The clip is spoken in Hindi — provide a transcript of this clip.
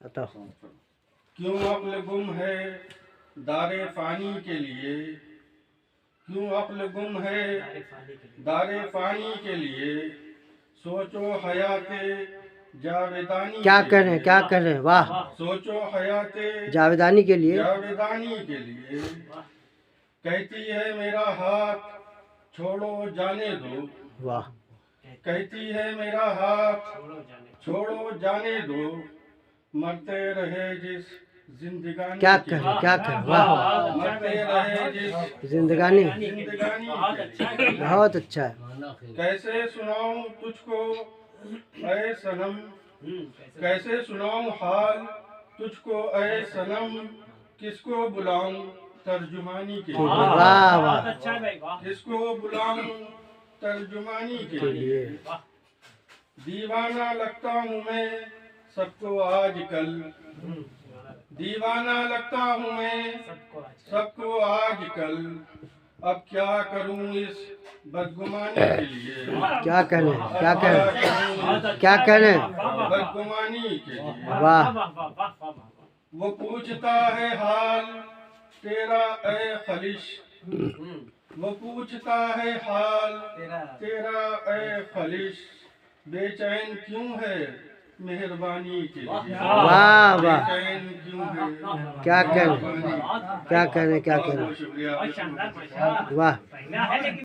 बताओ। क्यों अक्ल गुम है दारे फानी के लिए, क्यों अक्ल गुम है दारे फानी के लिए, सोचो हयाते जावेदानी क्या के करें, लिए, क्या करें, वाह। सोचो हयाते जावेदानी के लिए, जावेदानी के लिए, कहती है मेरा हाथ छोड़ो जाने दो, वाह। कहती है मेरा हाथ छोड़ो जाने दो, मरते रहे जिस जिंदगानी क्या के करें, लिए, क्या करें, वाह। मरते रहे जिस जिंदगानी जिंदगानी के लिए, बहुत अच्छा है। कैसे सुनाऊं तुझको ऐ सनम, कैसे सुनाऊं हाल तुझको ऐ सनम, किसको बुलाऊं तर्जुमानी के लिए, वाह वाह किसको बुलाऊं तर्जुमानी के लिए, दीवाना लगता हूँ मैं सबको आजकल, दीवाना लगता हूँ मैं सबको आजकल, अब क्या करूँ इस बदगुमानी के लिए, क्या करें, क्या अब करें, क्या करें, बदगुमानी के लिए, वाह। वो पूछता है हाल तेरा ए खलिश, वो पूछता है हाल तेरा ए खलिश, बेचैन क्यों है मेहरबानी के लिए, वाह वाह। बेचैन क्यों है क्या करें, मेहरबानी। क्या करें, क्या बहुत करें, बहुत शुक्रिया। वाह।